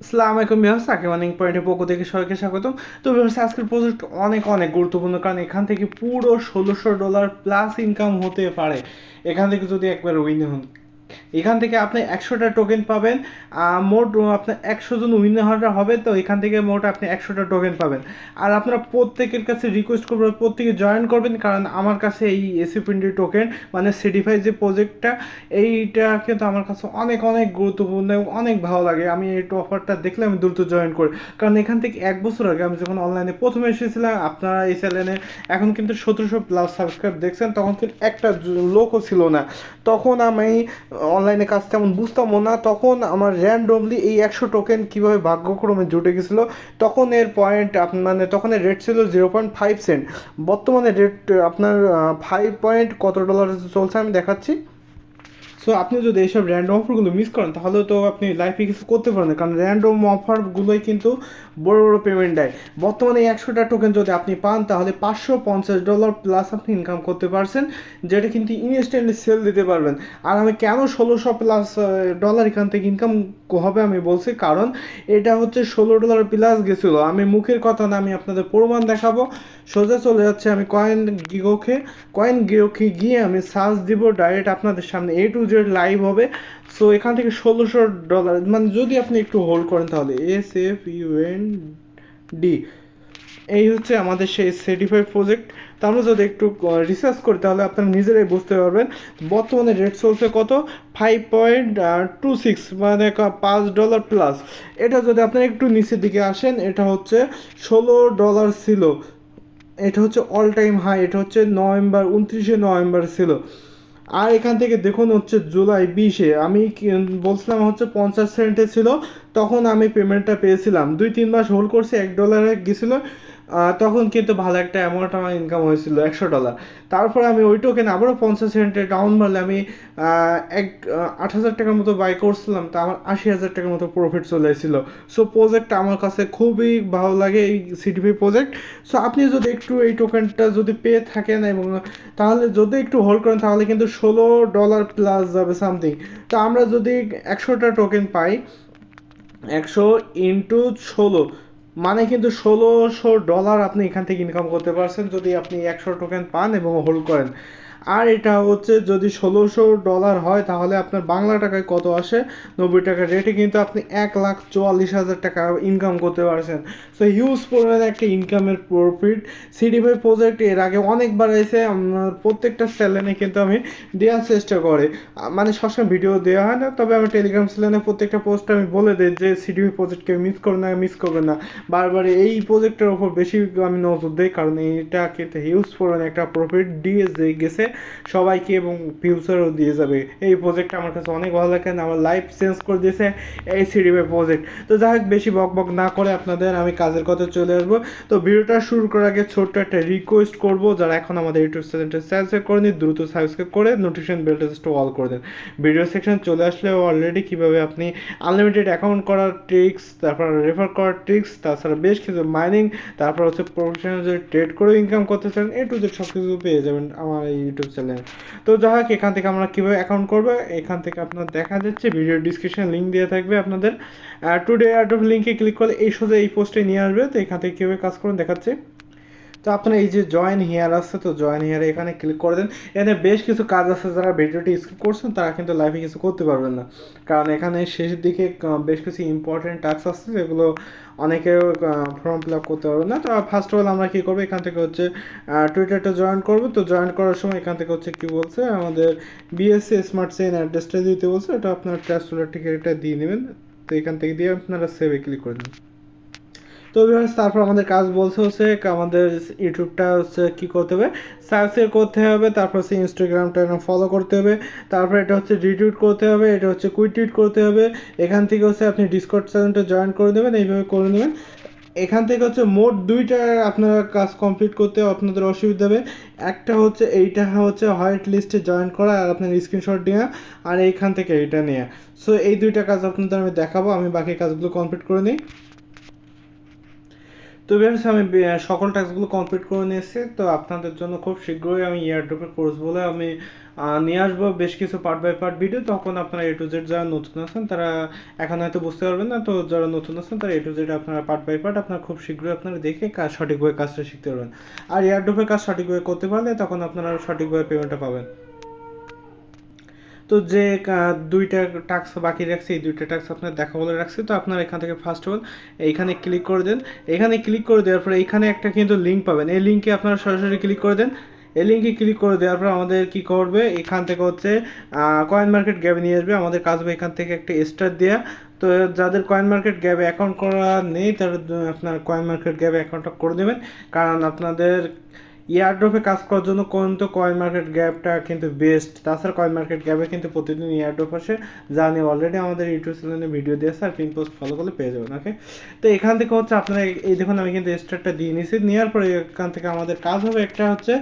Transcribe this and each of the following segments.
আসসালামু আলাইকুম viewers, earning পয়েন্টের পক্ষ থেকে সবাইকে স্বাগতম। তো ভিউয়ার্স, আজকের প্রজেক্ট অনেক অনেক গুরুত্বপূর্ণ, কারণ এখান থেকে পুরো $1600 প্লাস ইনকাম হতে পারে এখান থেকে যদি একবার উইন হন। এখান থেকে আপনি 100টা টোকেন পাবেন। মোট আপনার 100 জন উইনার হবে, তো এখান থেকে মোট আপনি 100টা টোকেন পাবেন। আর আপনারা প্রত্যেকের কাছে রিকোয়েস্ট করবো প্রত্যেকে জয়েন করবেন, কারণ আমার কাছে এই এসি20 টোকেন মানে সিডিফাই যে প্রজেক্টটা, এইটা কিন্তু আমার কাছে অনেক অনেক গুরুত্বপূর্ণ এবং অনেক ভালো লাগে। আমি এই অফারটা দেখলে আমি দ্রুত জয়েন করি, কারণ এখান থেকে 1 বছর আগে আমি যখন অনলাইনে প্রথমে এসেছিলাম, আপনারা এই চ্যানেলে এখন কিন্তু 1700+ সাবস্ক্রাইব দেখছেন, তখন কিন্তু একটা লোকও ছিল না। তখন আমি অনলাইনে কাজ তেমন বুঝতামও না। তখন আমার র্যান্ডমলি এই 100 টোকেন কীভাবে ভাগ্যক্রমে জুটে গেছিলো। তখন এর পয়েন্ট মানে তখন এর রেট ছিল 0.5 সেন্ট। বর্তমানে রেট আপনার 5 পয়েন্ট কত ডলার চলছে আমি দেখাচ্ছি। সো আপনি যদি এইসব র্যান্ডম অফারগুলো মিস করেন, তাহলে তো আপনি লাইফে কিছু করতে পারেন না, কারণ র্যান্ডম অফারগুলোই কিন্তু বড় বড় পেমেন্ট দেয়। বর্তমানে এই 100টা টোকেন যদি আপনি পান, তাহলে $550 প্লাস আপনি ইনকাম করতে পারছেন, যেটা কিন্তু ইনস্ট্যান্টলি সেল দিতে পারবেন। আর আমি কেন 1600+ ডলার এখান থেকে ইনকাম হবে আমি বলছি, কারণ এটা হচ্ছে $16 প্লাস গেছিলো। আমি মুখের কথা না, আমি আপনাদের প্রমাণ দেখাবো। সোজা চলে যাচ্ছে আমি কয়েন গিরোকে গিয়ে আমি সার্চ দিব, ডাইরেক্ট আপনাদের সামনে A to Z লাইভ হবে। সো এখান থেকে $1600, মানে যদি আপনি একটু হোল্ড করেন তাহলে SFUND, এই হচ্ছে আমাদের সেই সেটিফাইড প্রজেক্ট। তো আমরা যদি একটু রিসার্চ করি, তাহলে আপনারা নিজেরাই বুঝতে পারবেন বর্তমানে রেট চলছে কত। 5.26, মানে $5 প্লাস। এটা যদি আপনারা একটু নিচের দিকে আসেন, এটা হচ্ছে $16 ছিল। এটা হচ্ছে অল টাইম হাই, এটা হচ্ছে 29শে নভেম্বর ছিল। আর এখান থেকে দেখুন হচ্ছে জুলাই 20-এ আমি বলছিলাম হচ্ছে 50 সেন্টে ছিল, তখন আমি পেমেন্টটা পেয়েছিলাম। 2-3 মাস হোল্ড করছি, $1 গেছিলো। তখন কিন্তু ভালো একটা অ্যামাউন্ট আমার ইনকাম হয়েছিল, $100। তারপর আমি ওই টোকেন আবারও 50 সেন্টে ডাউন মারলে আমি 8,000 টাকার মতো বাই করছিলাম, তো আমার 80,000 টাকার মতো প্রফিট চলে এসেছিলো। সো প্রজেক্টটা আমার কাছে খুবই ভালো লাগে, এই সিটিপি প্রজেক্ট। সো আপনি যদি একটু এই টোকেনটা যদি পেয়ে থাকেন, এবং তাহলে যদি একটু হোল্ড করেন, তাহলে কিন্তু $16 প্লাস যাবে সামথিং। তো আমরা যদি 100টা টোকেন পাই, 100 × 16, মানে কিন্তু $1600 আপনি এখান থেকে ইনকাম করতে পারছেন, যদি আপনি 100 টোকেন পান এবং হোল্ড করেন। আর এটা হচ্ছে যদি $1600 হয়, তাহলে আপনার বাংলা টাকায় কত আসে, 90 টাকার রেটে কিন্তু আপনি 1,44,000 টাকা ইনকাম করতে পারছেন। সো হিউজ পরিমাণে একটা ইনকামের প্রফিট। সিডিফাই প্রজেক্ট এর আগে অনেকবার এসে আমার প্রত্যেকটা চ্যানেলে কিন্তু আমি দেওয়ার চেষ্টা করি। মানে সবসময় ভিডিও দেওয়া হয় না, তবে আমি টেলিগ্রাম চ্যানেলে প্রত্যেকটা পোস্ট আমি বলে দিই যে সিডিপি প্রজেক্টকে মিস করবেন না। বারবার এই প্রজেক্টের ওপর বেশি আমি নজর দিই, কারণ এটা কিন্তু হিউজ পরিমাণে একটা প্রফিট দিয়ে গেছে সবাইকে, এবং ফিউচারও দিয়ে যাবে। এই প্রজেক্টটা আমার কাছে অনেক ভালো লাগে, আমার লাইফ চেঞ্জ করে দিয়েছে এই সিডিপি প্রজেক্ট। তো যাই হোক, বেশি বক বক না করে আপনাদের আমি কাজের কথা চলে আসবো। তো ভিডিওটা শুরু করার আগে ছোট্ট একটা রিকোয়েস্ট করবো, যারা এখন আমাদের ইউটিউব চ্যানেলটা সাবস্ক্রাইব করেনি, দ্রুত সাবস্ক্রাইব করে নোটিফিকেশন বেলটা জাস্ট অল করে দেন। ভিডিও সেকশন চলে আসলে অলরেডি কিভাবে আপনি আনলিমিটেড অ্যাকাউন্ট করার ট্রিক্স, তারপর রেফার করার ট্রিক্স, তাছাড়া বেশ কিছু মাইনিং, তারপর হচ্ছে প্রফেশনাল যদি ট্রেড করেও ইনকাম করতে চান, A to Z সব কিছু পেয়ে যাবেন আমার এই ইউটিউব চ্যানেলে। তো যাই হোক, এখান থেকে আমরা কীভাবে অ্যাকাউন্ট করবো, এখান থেকে আপনার দেখা যাচ্ছে ভিডিও ডিসক্রিপশন লিঙ্ক দেওয়া থাকবে আপনাদের। টুডে এয়ারড্রপ লিঙ্কে ক্লিক করলে এই সোজা এই পোস্টে নিয়ে আসবে। তো এখান থেকে কীভাবে কাজ করুন দেখাচ্ছে। তো আপনার এই যে জয়েন হিয়ার আছে, তো জয়েন হিয়ারে এখানে ক্লিক করে দেন। এখানে বেশ কিছু কাজ আছে, যারা ভিডিওটি স্কিপ করছেন তারা কিন্তু লাইভে কিছু করতে পারবেন না, কারণ এখানে শেষের দিকে বেশ কিছু ইম্পর্টেন্ট টাস্ক আছে, যেগুলো অনেকেও ফর্ম ফিল আপ করতে পারবে না। তো ফার্স্ট অফ অল আমরা কী করবো, এখান থেকে হচ্ছে টুইটারটা জয়েন করবো। তো জয়েন করার সময় এখান থেকে হচ্ছে কী বলছে, আমাদের বিএসসি স্মার্ট চেইন অ্যাড্রেসটা দিতে বলছে, এটা আপনার ট্রাস্টুলার টিকিটটা দিয়ে নেবেন। তো এখান থেকে দিয়ে আপনারা সেভে ক্লিক করে দেবেন। তো ভিউয়ার্স, তারপর আমাদের কাজ বলছে হচ্ছে আমাদের ইউটিউবটা হচ্ছে কী করতে হবে, সাবস্ক্রাইব করতে হবে, তারপর হচ্ছে ইনস্টাগ্রামটা ফলো করতে হবে, তারপর এটা হচ্ছে রিটুইট করতে হবে, এটা হচ্ছে কুইটুইট করতে হবে। এখান থেকে হচ্ছে আপনি ডিসকর্ড চ্যানেলটা জয়েন করে দেবেন, এইভাবে করে নেবেন। এখান থেকে হচ্ছে মোট 2টা আপনারা কাজ কমপ্লিট করতে আপনাদের অসুবিধা হবে। একটা হচ্ছে এইটা হচ্ছে হোয়াইট লিস্টে জয়েন করা, আর আপনার স্ক্রিনশট নেওয়া, আর এইখান থেকে এইটা নেওয়া। সো এই 2টা কাজ আপনাদের আমি দেখাবো, আমি বাকি কাজগুলো কমপ্লিট করে নিই। তো ভিউয়ার্স আমি সকল টাস্কগুলো কমপ্লিট করে নিয়েছি। তো আপনাদের জন্য খুব শীঘ্রই আমি এয়ারড্রপের কোর্স বলে আমি নিয়ে আসবো বেশ কিছু পার্ট বাই পার্ট ভিডিও। তখন আপনারা এ টু জেড যারা নতুন আছেন তারা এখন হয়তো বুঝতে পারবেন না, তো যারা নতুন আছেন তারা এ টু জেড আপনারা পার্ট বাই পার্ট আপনারা খুব শীঘ্রই আপনারা দেখে কাজ সঠিকভাবে কাজটা শিখতে পারবেন। আর এয়ারড্রপের কাজ সঠিকভাবে করতে পারলে তখন আপনারা সঠিকভাবে পেমেন্টটা পাবেন। তো যে দুইটা টাস্ক বাকি রাখছি, এই দুইটা টাস্ক আপনার দেখা বলে রাখছি। তো আপনারা এখান থেকে ফার্স্ট অফ অল এইখানে ক্লিক করে দেন। এখানে ক্লিক করে দেওয়ার পরে এইখানে একটা কিন্তু লিঙ্ক পাবেন, এই লিঙ্কে আপনারা সরাসরি ক্লিক করে দেন। এই লিঙ্কে ক্লিক করে দেওয়ার পর আমাদের কি করবে, এখান থেকে হচ্ছে কয়েন মার্কেট গ্যাবে নিয়ে আসবে। আমাদের কাজ হবে এখান থেকে একটা স্টার দেওয়া। তো যাদের কয়েন মার্কেট গ্যাবে অ্যাকাউন্ট করা নেই তারা আপনার কয়েন মার্কেট গ্যাবে অ্যাকাউন্টটা করে দেবেন, কারণ আপনাদের এয়ারড্রপে কাজ করার জন্য কিন্তু কয়েন মার্কেট গ্যাপটা কিন্তু বেস্ট। তাছাড়া কয়েন মার্কেট গ্যাপে কিন্তু প্রতিদিন এয়ারড্রপ আসে, যা নিয়ে অলরেডি আমাদের ইউটিউব চ্যানেলে ভিডিও দিয়েছে, আর পিন পোস্ট ফলো করলে পেয়ে যাবেন। ওকে, তো এখান থেকে হচ্ছে আপনারা এই দেখুন আমি কিন্তু স্টারটা দিয়ে নিয়েছি। নেওয়ার পরে এখান থেকে আমাদের কাজ হবে একটা হচ্ছে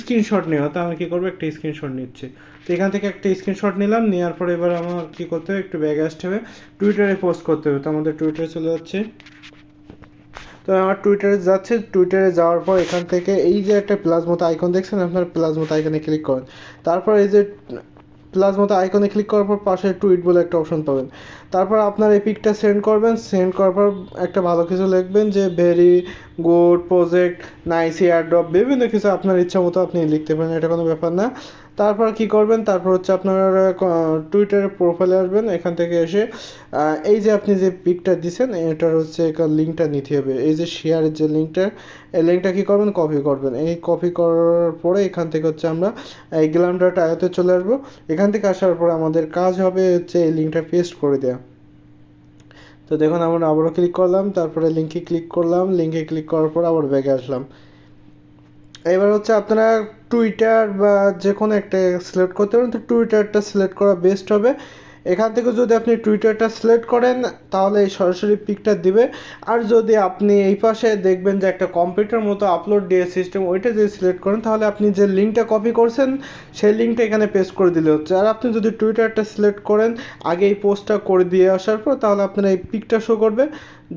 স্ক্রিনশট নেওয়া। তো আমি কি করবো, একটা স্ক্রিনশট নিচ্ছি। তো এখান থেকে একটা স্ক্রিনশট নিলাম, নেওয়ার পরে এবার আমার কি করতে হবে, একটু ব্যাগে আসতে হবে, টুইটারে পোস্ট করতে হবে। তো আমাদের টুইটারে চলে যাচ্ছে। তো আমার টুইটারে যাচ্ছে, টুইটারে যাওয়ার পর এখান থেকে এই যে একটা প্লাস মতো আইকন দেখছেন, আপনার প্লাস মতো আইকনে ক্লিক করেন। তারপর এই যে প্লাস মতো আইকনে ক্লিক করার পর পাশে টুইট বলে একটা অপশন পাবেন। তারপর আপনার এই পিকটা সেন্ড করবেন, সেন্ড করার পর একটা ভালো কিছু লিখবেন যে very good project, nice airdrop, বিভিন্ন কিছু আপনার ইচ্ছা মতো আপনি লিখতে পারেন, এটা কোনো ব্যাপার না। তারপর কি করবেন, তারপর হচ্ছে আপনার টুইটারের প্রোফাইলে আসবেন। এখান থেকে এসে এই যে আপনি যে পিকটা দিচ্ছেন এটার হচ্ছে লিঙ্কটা নিতে হবে, এই যে শেয়ারের যে লিঙ্কটা, এই লিঙ্কটা কী করবেন, কপি করবেন। এই কপি করার পরে এখান থেকে হচ্ছে আমরা এই গ্ল্যাম ডট আইওতে চলে আসবো। এখান থেকে আসার পর আমাদের কাজ হবে হচ্ছে এই লিঙ্কটা পেস্ট করে দেওয়া। তো দেখুন আমরা আবারও ক্লিক করলাম, তারপরে লিঙ্কে ক্লিক করলাম, লিঙ্কে ক্লিক করার পর আবার ব্যাগে আসলাম। এবার হচ্ছে আপনারা টুইটার বা যে কোনো একটা সিলেক্ট করতে পারেন। তো টুইটারটা সিলেক্ট করা বেস্ট হবে। এখান থেকে যদি আপনি টুইটারটা সিলেক্ট করেন তাহলে এই সরাসরি পিকটা দিবে। আর যদি আপনি এই পাশে দেখবেন যে একটা কম্পিউটার মতো আপলোড দিয়ে সিস্টেম, ওইটা যদি সিলেক্ট করেন তাহলে আপনি যে লিঙ্কটা কপি করছেন সেই লিঙ্কটা এখানে পেস্ট করে দিলে হচ্ছে। আর আপনি যদি টুইটারটা সিলেক্ট করেন আগে এই পোস্টটা করে দিয়ে আসার পর, তাহলে আপনার এই পিকটা শো করবে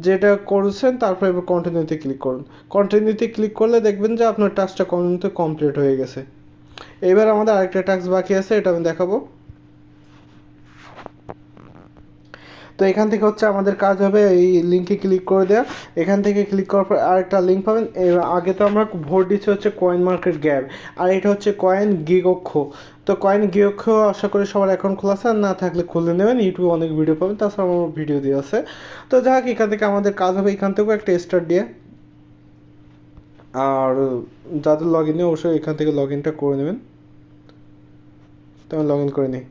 যেটা করছেন। তারপর এবার কন্টিনিউতে ক্লিক করুন। কন্টিনিউতে ক্লিক করলে দেখবেন যে আপনার টাস্কটা কন্টিনিউতে কমপ্লিট হয়ে গেছে। এবার আমাদের আরেকটা টাস্ক বাকি আছে, এটা আমি দেখাবো। তো এখান থেকে হচ্ছে আমাদের কাজ হবে এই লিঙ্কে ক্লিক করে দেওয়া। এখান থেকে ক্লিক করার পর আরেকটা লিঙ্ক পাবেন। আগে তো আমরা ভোট দিচ্ছি হচ্ছে কয়েন মার্কেট গ্যাপ, আর এটা হচ্ছে কয়েন গিগক্ষ। তো কয়েন গিগক্ষ আশা করি সবার অ্যাকাউন্ট খোলা আছে, আর না থাকলে খুলে নেবেন, ইউটিউবে অনেক ভিডিও পাবেন, তাছাড়া আমার ভিডিও দিয়ে আছে। তো যাই হোক, এখান থেকে আমাদের কাজ হবে এখান থেকেও একটা স্টার দিয়ে। আর যাদের লগ ইনে অবশ্যই এখান থেকে লগ ইনটা করে নেবেন। তো আমি লগ ইন করে নিই।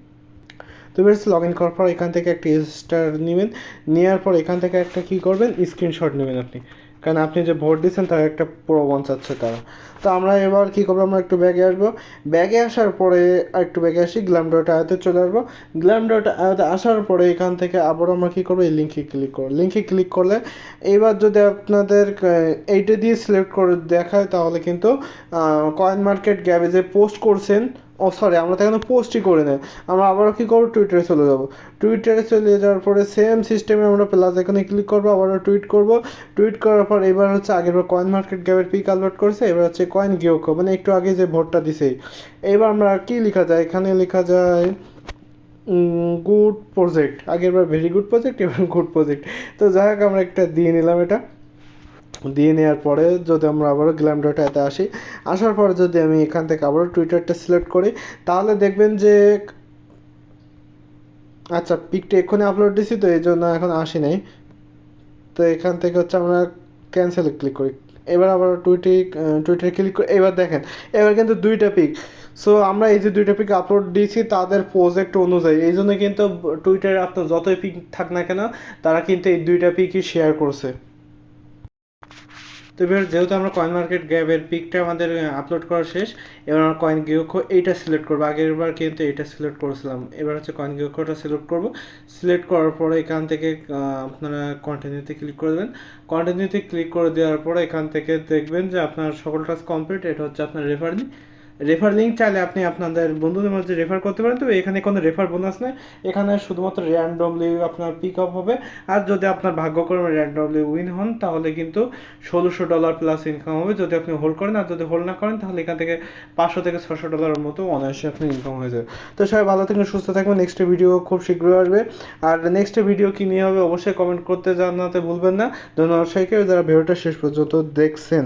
তো বেশ লগ ইন করার পর এখান থেকে একটা স্টার নেবেন, নেওয়ার পর এখান থেকে একটা কী করবেন, স্ক্রিনশট নেবেন আপনি, কারণ আপনি যে ভোট দিচ্ছেন তার একটা প্রমাণ চাচ্ছে তারা। তো আমরা এবার কী করবো, আমরা একটু ব্যাগে আসবো। ব্যাগে আসার পরে একটু ব্যাগে আসি, গ্ল্যাম ডট আয়াতে চলে আসবো। গ্ল্যাম ডট আয়াতে আসার পরে এখান থেকে আবার আমরা কী করবো, এই লিঙ্কে ক্লিক করবো। লিঙ্কে ক্লিক করলে এবার যদি আপনাদের এইটা দিয়ে সিলেক্ট করে দেখায় তাহলে কিন্তু কয়েন মার্কেট গ্যাবে যে পোস্ট করছেন, ও সরি, আমরা তো এখানে পোস্টই করে নেই। আমরা আবারও কী করবো, টুইটারে চলে যাবো। টুইটারে চলে যাওয়ার পরে সেম সিস্টেমে আমরা প্লাস এখানে ক্লিক করবো, আবারও টুইট করবো। টুইট করার পর এবার হচ্ছে আগেরবার কয়েন মার্কেট গ্যাপের পিক আপলোড করেছে, এবার হচ্ছে কয়েন গিওকো, মানে একটু আগে যে ভোটটা দিছে। এবার আমরা কি লেখা যায়, এখানে লেখা যায় গুড প্রজেক্ট। আগেরবার ভেরি গুড প্রজেক্ট, এবার গুড প্রজেক্ট। তো যাই হোক, আমরা একটা দিয়ে নিলাম। এটা দিয়ে নেওয়ার পরে যদি আমরা আবারও গ্ল্যাম ডট এতে আসি, আসার পরে যদি আমি এখান থেকে আবারও টুইটারটা সিলেক্ট করি তাহলে দেখবেন যে আচ্ছা, পিকটা এক্ষুনি আপলোড দিছি তো এই জন্য এখন আসি নাই। তো এখান থেকে হচ্ছে আমরা ক্যান্সেলে ক্লিক করি। এবার আবার টুইটারে ক্লিক করি। এবার দেখেন, এবার কিন্তু দুইটা পিক। সো আমরা এই যে দুইটা পিক আপলোড দিয়েছি তাদের প্রজেক্ট অনুযায়ী, এই জন্য কিন্তু টুইটারে আপনার যতই পিক থাক না কেন তারা কিন্তু এই দুইটা পিকই শেয়ার করছে। তো এবার যেহেতু আমরা কয়েন মার্কেট গ্যাপের পিকটা আমাদের আপলোড করা শেষ, এবার আমরা কয়েন গিওকো এইটা সিলেক্ট করবো। আগের বার কিন্তু এইটা সিলেক্ট করেছিলাম, এবার হচ্ছে কয়েন গিওকোটা সিলেক্ট করব। সিলেক্ট করার পরে এখান থেকে আপনারা কন্টিনিউতে ক্লিক করে দেবেন। কন্টিনিউতে ক্লিক করে দেওয়ার পরে এখান থেকে দেখবেন যে আপনার সকল টাস্ক কমপ্লিট। এটা হচ্ছে আপনার রেফারেল। রেফার লিঙ্ক চাইলে আপনি আপনাদের বন্ধুদের মধ্যে রেফার করতে পারেন, তবে এখানে কোনো রেফার বোনাস নেই, এখানে শুধুমাত্র র্যান্ডমলি আপনার পিক আপ হবে। আর যদি আপনার ভাগ্যক্রমে র্যান্ডমলি উইন হন তাহলে কিন্তু $1600 প্লাস ইনকাম হবে যদি আপনি হোল্ড করেন। আর যদি হোল্ড না করেন তাহলে এখান থেকে $500 থেকে $600 মতো অনায়াসে আপনি ইনকাম হয়ে যাবে। তো সবাই ভালো থাকবেন, সুস্থ থাকবেন। নেক্সট ভিডিও খুব শীঘ্রই আসবে। আর নেক্সট ভিডিও কি নিয়ে হবে অবশ্যই কমেন্ট করতে জানাতে ভুলবেন না। ধন্যবাদ সবাইকে যারা ভিডিওটা শেষ পর্যন্ত দেখছেন।